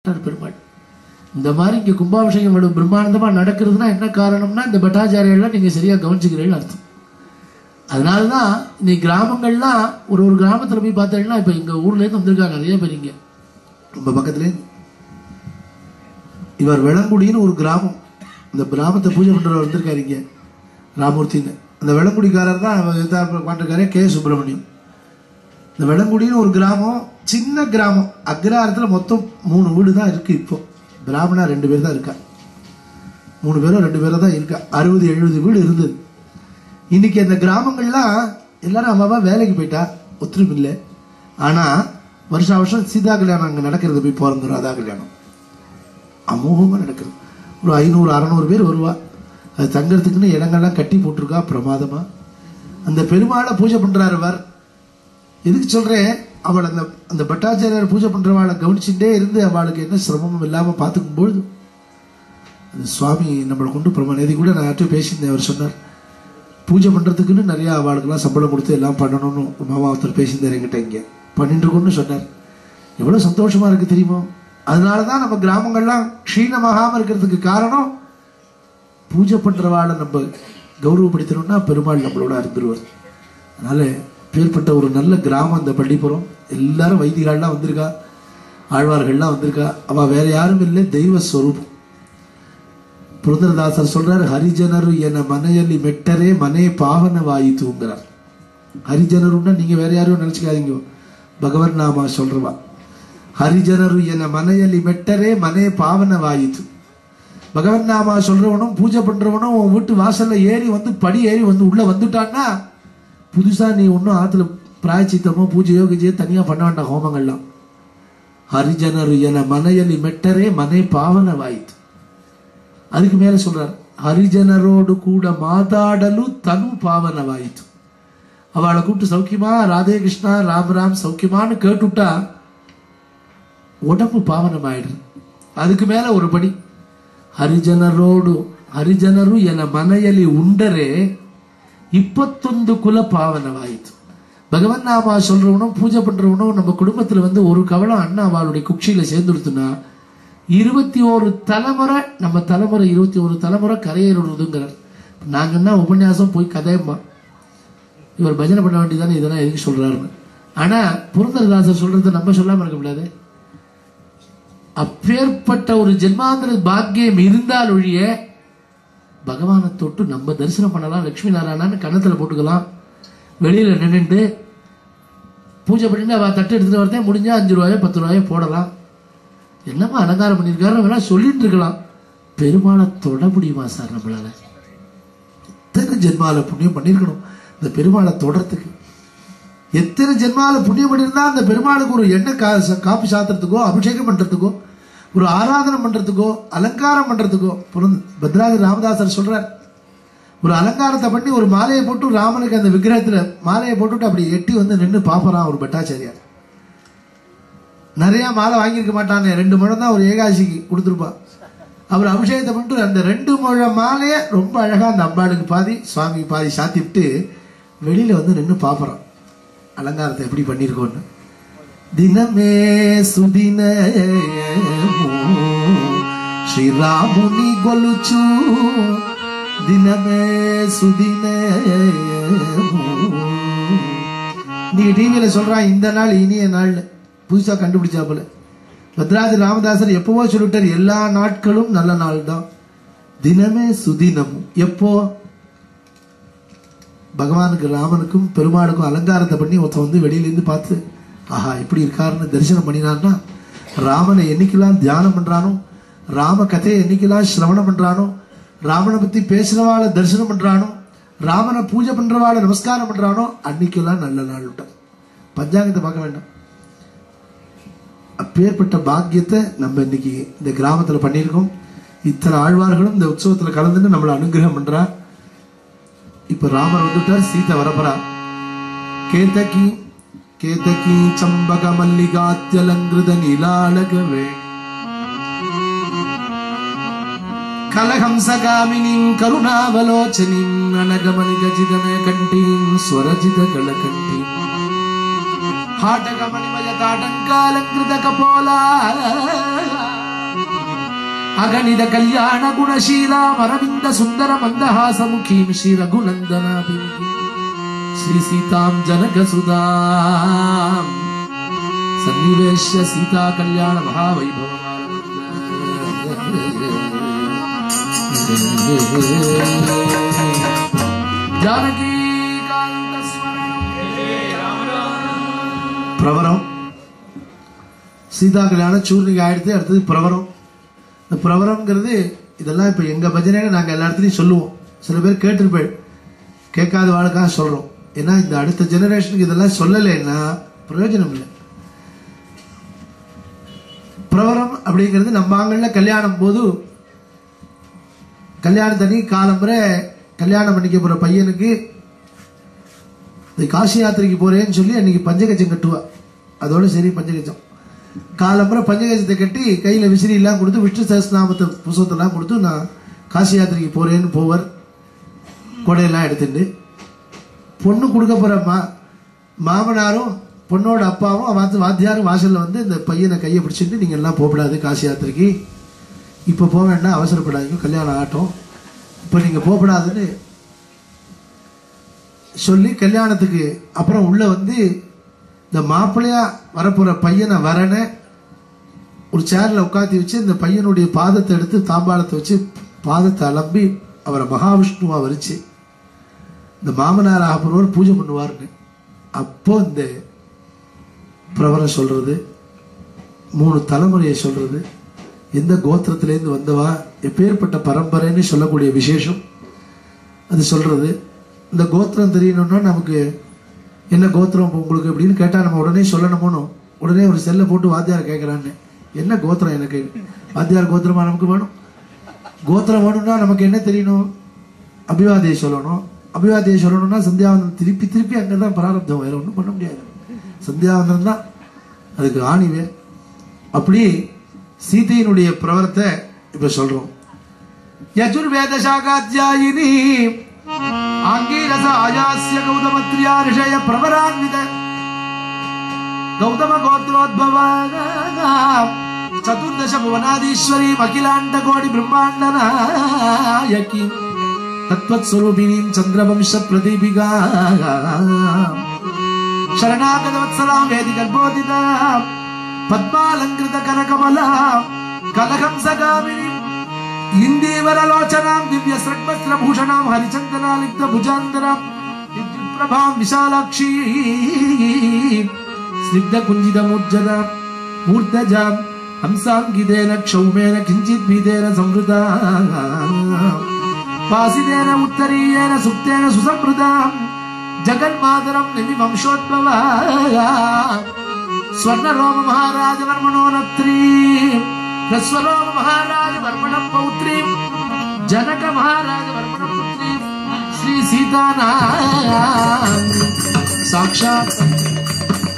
பெருமாள். இந்த மாதிரி இங்க கும்பாபிஷேகம் இவ்வளவு பிரம்மாண்டமா நடக்கிறதுனா என்ன காரணம்னா இந்த பட்டாச்சாரியெல்லாம் நீங்க சரியா கவனிச்சுக்கிறீங்கன்னு அர்த்தம். அதனாலதான் நீ கிராமங்கள்லாம் ஒரு கிராமத்துல போய் பார்த்தீங்கன்னா இப்ப எங்க ஊர்ல இருந்து வந்திருக்காங்க நிறைய பேர். இங்க ரொம்ப பக்கத்துல இவர் வெளங்குடின்னு ஒரு கிராமம், இந்த கிராமத்தை பூஜை பண்றவர் வந்திருக்காரு இங்க ராமூர்த்தின்னு. அந்த வெளங்குடிக்காரர் தான் பாண்டிருக்காரு கே சுப்பிரமணியம். இந்த வெளங்குடின்னு ஒரு கிராமம், சின்ன கிராமம். அக்ரஹாரத்துல மொத்தம் 3 வீடு தான் இருக்கு. இப்போ பிராமணா 2 பேர் தான் இருக்கா, 3 பேரோ 2 பேரோ தான் இருக்கா. 60-70 வீடு இருந்தது. இன்னைக்கு அந்த கிராமங்கள்லாம் எல்லாரும் அம்மாவா வேலைக்கு போயிட்டா, ஒத்துழைப்பு இல்லை. ஆனா வருஷம் சீதா கல்யாணம் அங்க நடக்கிறது, போய் பிறந்த ராதா கல்யாணம் அமோகமா நடக்கிறது. ஒரு 500-600 பேர் வருவா. அது தங்கறதுக்குன்னு இடங்கள்லாம் கட்டி போட்டிருக்கா பிரமாதமா. அந்த பெருமாளை பூஜை பண்றாரு. அவர் எதுக்கு சொல்றேன், அவள் அந்த பட்டாச்சாரியார் பூஜை பண்றவாளை கவனிச்சுட்டே இருந்து அவளுக்கு என்ன சிரமமும் இல்லாம பாத்துக்கும் பொழுது அந்த சுவாமி நம்மளை கொண்டு பிரமாணம். கூட நான் யார்ட்டும் பேசியிருந்தேன். அவர் சொன்னார் பூஜை பண்றதுக்குன்னு நிறைய அவளுக்கெல்லாம் சம்பளம் கொடுத்து எல்லாம் பண்ணணும்னு மாமா ஒருத்தர் பேசியிருந்தார் என்கிட்ட. இங்க பண்ணிட்டு இருக்கோம்னு சொன்னார். எவ்வளவு சந்தோஷமா இருக்கு தெரியுமோ. அதனாலதான் நம்ம கிராமங்கள்லாம் க்ஷீணமாகாம இருக்கிறதுக்கு காரணம், பூஜை பண்றவாளை நம்ம கௌரவப்படுத்தணும்னா பெருமாள் நம்மளோட இருந்துருவார். அதனால பேர்பட்ட ஒரு நல்ல கிராமம் இந்த பள்ளிப்புறம். எல்லாரும் வைதிகள்லாம் வந்திருக்கா, ஆழ்வார்கள்லாம் வந்திருக்கா. அவ வேற யாரும் இல்லை, தெய்வ ஸ்வரூபம். புரந்தரதாசர் சொல்றாரு, ஹரிஜனரு என மனையலி மெட்டரே மனே பாவன வாயித்துங்கிறார். ஹரிஜனருன்னா நீங்க வேற யாரும் நினைச்சுக்காதீங்க, பகவன் நாமா சொல்றவா. ஹரிஜனரு என மனையலி மெட்டரே மனே பாவன வாயித்து. பகவன் நாமா சொல்றவனும் பூஜை பண்றவனும் உன் வீட்டு வாசல்ல ஏறி வந்து படி ஏறி வந்து உள்ள வந்துட்டான்னா புதுசா நீ ஒன்னும் ஆத்துல பிராயச்சித்தமோ பூஜையோ கிஜையோ தனியா பண்ண வேண்டாம். ஹோமங்கள்லாம் ஹரிஜனரு என மனையலி மெட்டரே மனை பாவன வாயித்து. அதுக்கு மேல சொல்றார், ஹரிஜனரோடு கூட மாதாடலு தனு பாவன வாயித்து. அவளை கூப்பிட்டு சௌக்கியமா, ராதே கிருஷ்ணா ராம் ராம் சௌக்கியமான்னு கேட்டுட்டா உடம்பு பாவனம் ஆயிடுது. அதுக்கு மேல ஒரு படி, ಹರಿಜನರು ಎನ ಮನೆಯಲ್ಲಿ ಉಂಡರೆ 21 குல பாவனவாயிற்று. பகவன் நாமா சொல்றவனும் பூஜை பண்றவனும் நம்ம குடும்பத்துல வந்து ஒரு கவலம் அண்ணா அவளுடைய குக்ஷியில சேர்ந்துடுத்துனா 21 தலைமுறை, நம்ம தலைமுறை 21 தலைமுறை கரையேறுதுங்கிறார். நாங்க என்ன உபன்யாசம் போய் கதையம்மா, இவர் பஜனை பண்ண வேண்டியதானே, இதெல்லாம் எதுக்கு சொல்றாருன்னு. ஆனா புரந்தரதாசர் சொல்றது நம்ம சொல்லாம இருக்க முடியாது. அப்பேற்பட்ட ஒரு ஜென்மாந்திர பாக்கியம் இருந்தால் ஒழிய பகவானை தொட்டு நம்ம தரிசனம் பண்ணலாம். லட்சுமி நாராயணான்னு கன்னத்துல போட்டுக்கலாம், வெளியில நின்றுட்டு பூஜை பண்ணிட்டு அவ தட்டு எடுத்துட்டு வரதே முடிஞ்சா 5 ரூபாயோ 10 ரூபாயோ போடலாம். என்னமா அலங்காரம் பண்ணிருக்காரு வேணா சொல்லிட்டு இருக்கலாம். பெருமாளை தொட முடியுமா சார் நம்மளால? எத்தனை ஜென்மால புண்ணியம் பண்ணிருக்கணும் இந்த பெருமாளை தொடறதுக்கு. எத்தனை ஜென்மால புண்ணியம் பண்ணிருந்தா அந்த பெருமாளுக்கு ஒரு எண்ணெய் காப்பி சாத்துறதுக்கோ, அபிஷேகம் பண்றதுக்கோ, ஒரு ஆராதனை பண்றதுக்கோ, அலங்காரம் பண்றதுக்கோ. பத்ராஜி ராமதாசர் சொல்றார், ஒரு அலங்காரத்தை பண்ணி ஒரு மாலையை போட்டு ராமனுக்கு அந்த விக்கிரகத்துல மாலையை போட்டுட்டு அப்படி எட்டி வந்து நின்று பாப்பறான் ஒரு பட்டாச்சாரியார். நிறைய மாலை வாங்கியிருக்க மாட்டானே, 2 முழம் தான் ஒரு ஏகாதசிக்கு கொடுத்துருப்பா. அவர் அபிஷேகத்தை பண்ணிட்டு அந்த 2 முழம் மாலைய ரொம்ப அழகா அந்த அம்பாளுக்கு பாதி சுவாமிக்கு பாதி சாத்தி விட்டு வெளியில வந்து நின்று பாப்பறான் அலங்காரத்தை எப்படி பண்ணிருக்கோன்னு. தினமே சுதின ஸ்ரீராமுனி கொலுச்சு, தினமே சுதின. நீ டிவியில சொல்றான் இந்த நாள் இனிய நாள், புதுசா கண்டுபிடிச்சா போல. பத்ராஜி ராமதாசர் எப்பவோ சொல்லிட்டார், எல்லா நாட்களும் நல்ல நாள் தான். தினமே சுதினம். எப்போ பகவானுக்கு ராமனுக்கும் பெருமாளுக்கும் அலங்காரத்தை பண்ணி ஒருத்தன் வந்து வெளியில இருந்து பார்த்து ஆஹா எப்படி இருக்காருன்னு தரிசனம் பண்ணினான்னா, ராமனை என்னைக்கெல்லாம் தியானம் பண்றானோ, ராம கதையை என்னைக்கெல்லாம் சிரவணம் பண்றானோ, ராமனை பத்தி பேசுறவாளை தரிசனம் பண்றானோ, ராமனை பூஜை பண்றவாளை நமஸ்காரம் பண்றானோ, அன்னைக்கெல்லாம் நல்ல நாள் விட்ட. பஞ்சாங்கத்தை பார்க்க வேண்டாம். அப்பேற்பட்ட பாக்கியத்தை நம்ம இன்னைக்கு இந்த கிராமத்துல பண்ணியிருக்கோம். இத்தனை ஆழ்வார்களும் இந்த உற்சவத்துல கலந்துன்னு நம்மளை அனுகிரகம் பண்றா. இப்ப ராமர் வந்துட்டார், சீதை வரப்பறா. கேதகி கேதகி சம்பக மல்லிகாத்யலங்கிருத நீலாலகவே கலஹம்சகாமினீம் கருணாவலோச்சனீம் அனகமணிக ஜிதமே கண்டீம் ஸ்வரஜித கலகண்டீம் ಹಾಟಗಮಣಿಮಯ ತಾಟಂಕಾಲಂಕೃತ ಕಪೋಲ अगणित कल्याण गुणशीला अरविंद सुंदर मंदहासमुखीं श्री रघुनंदनाभिं श्री सीतां जनकसुधां सन्निवेश्य सीता कल्याण महावैभव जानकी कांत प्रवरम सीता कल्याण चूर्णिक आयिடுது அடுத்து பிரவரம் இந்த பிரவரம்ங்கிறது இதெல்லாம் இப்ப எங்க பஜனையில நாங்க எல்லா இடத்துலயும் சொல்லுவோம் சில பேர் கேட்டிருப்பேன் கேட்காத வாழ்க்காக சொல்றோம் ஏன்னா இந்த அடுத்த ஜெனரேஷனுக்கு இதெல்லாம் சொல்லலைன்னா பிரயோஜனம் இல்லை பிரவரம் அப்படிங்கிறது நம்ம ஆங்கள்ல கல்யாணம் போது கல்யாணத்தனி காலம்பரை கல்யாணம் பண்ணிக்க போற பையனுக்கு காசி யாத்திரைக்கு போறேன்னு சொல்லி அன்னைக்கு பஞ்சகஜம் கட்டுவா அதோட சரி பஞ்சகஜம் காலம்பரை பஞ்சகஜத்தை கட்டி கையில விசிறி எல்லாம் கொடுத்து விஷ்ணு சஹஸ்ரநாமத்தை புஸ்தகத்தெல்லாம் கொடுத்து நான் காசி யாத்திரைக்கு போறேன்னு போவர் கொடையெல்லாம் எடுத்துட்டு பொண்ணு கொடுக்க போற மாமனாரும் பொண்ணோட அப்பாவும் வாத்தியாரும் வாசல்ல வந்து இந்த பையனை கையை பிடிச்சிட்டு நீங்க எல்லாம் போகக்கூடாது காசி யாத்திரைக்கு இப்ப போக வேண்டாம் அவசரப்படாதீங்க கல்யாணம் ஆகட்டும் இப்ப நீங்க போகக்கூடாதுன்னு சொல்லி கல்யாணத்துக்கு அப்புறம் உள்ள வந்து இந்த மாப்பிள்ளையா வரப்போற பையனை வரன ஒரு சேர்ல உட்காந்து வச்சு இந்த பையனுடைய பாதத்தை எடுத்து தாம்பாளத்தை வச்சு பாதத்தை அலம்பி அவரை மகாவிஷ்ணுவா வரிச்சு இந்த மாமனார் ஆகப்போறவர் பூஜை பண்ணுவாருன்னு அப்போ இந்த பிரவரம் சொல்றது 3 தலைமுறையை சொல்றது எந்த கோத்திரத்திலேருந்து வந்தவா எப்பேற்பட்ட பரம்பரைன்னு சொல்லக்கூடிய விசேஷம் அது சொல்றது இந்த கோத்திரம் தெரியணும்னா நமக்கு என்ன கோத்திரம் உங்களுக்கு அப்படின்னு கேட்டா நம்ம உடனே சொல்லணுமோனோ உடனே ஒரு செல்லை போட்டு வாத்தியார் கேட்கறான்னு என்ன கோத்திரம் எனக்கு வாத்தியார் கோத்திரமா நமக்கு வேணும் கோத்திரம் வேணும்னா நமக்கு என்ன தெரியணும் அபிவாதியை சொல்லணும் அபிவாதியை சொல்லணும்னா சந்தியாவந்தம் திருப்பி திருப்பி அங்கதான் பிராரப்தம் வேற ஒன்றும் பண்ண முடியாது சந்தியாவந்தம் தான் அதுக்கு ஆணிவே அப்படி சீதையினுடைய பிரவரத்தை இப்ப சொல்றோம் யஜுர்வேத சாகாத்யாயினி ஆங்கீரச ஆயாஸ்ய கௌதமத்ரியா ரிஷய பிரவரான்வித கௌதம கோத்ரோத்பவான சதுர்தச புவனாதீஸ்வரி அகிலாண்ட கோடி பிரம்மாண்ட நாயகி தத்வத் ஸ்வரூபிணீம் சந்திரவம்ச பிரதீபிகா शरणागत वत्सला वेदि गर्भोदिता पद्मालंकृत कनकमला कलकं सगामिनी इंदीवरलोचनां दिव्य सृग्वस्त्र भूषणां हरिचंदनालिप्त भुजान्तरां विद्युत्प्रभां विशालाक्षी स्निग्ध कुंजित मूर्जदा मूर्धजां हंसांगितेन क्षौमेन किंचित् भीतेन संवृता वासितेन उत्तरीयेन सुप्तेन सुसंवृता जगन्मातरं निमि वंशोद्भवा स्वर्णरोम महाराज वर्मणोनत्री रस्वरोम महाराज वर्मण पौत्री जनक महाराज वर्मण पुत्री श्री सीता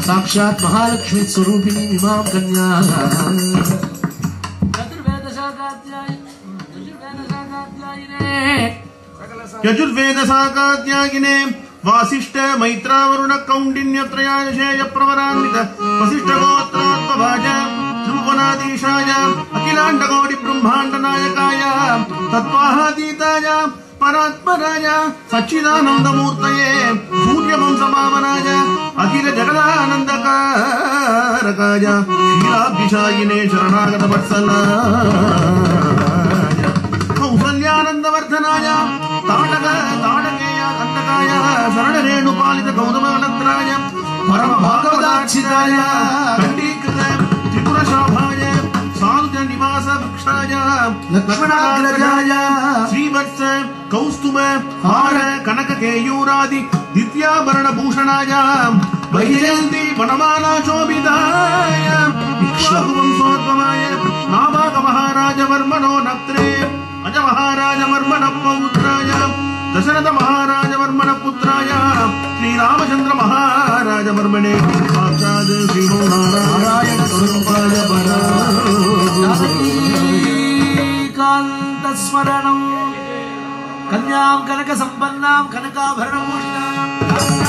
साक्षात् महालक्ष्मी स्वरूपिणी इमां कन्या यजुर्वेद साकात्यागिने वासिष्ठ मैत्रावरुण कौंडिन्य त्रयादशेय प्रवरान्वित वसिष्ठ गोत्रोद्भवाय ध्रुवनाधीशाय अखिलांड कोटि ब्रह्मांड नायकाय तत्त्वातीताय परात्पराय सच्चिदानंद मूर्तये सूर्य वंश पावनाय अखिल जगदानंदकारकाय क्षीराब्धिशायिने शरणागत वत्सलाय कौसल्यानंद वर्धनाय ताडकेय अंतकाय शरण रेणुपालित गौतमवनत्राय परम भागवताक्षिताय कंडीकृत त्रिपुर शोभाय साधुज निवास वृक्षाय लक्ष्मणाग्रजाय श्रीवत्स कौस्तुभ हार कनक केयूरादि दिव्याभरण भूषणाय वैजयन्ती वनमाला शोभिताय इक्ष्वाकुवंशोद्भवाय नाभाग महाराज वर्मणो नक्त्रे अज महाराज वर्मण पौत्राय दशरथ महाराज वर्मण पुत्राय श्री रामचंद्र महाराज वर्मणे साक्षात् श्रीमो नारायण स्वरूपाय कांत स्मरणं कन्यां कनक संपन्नां कनकाभरणभूषितां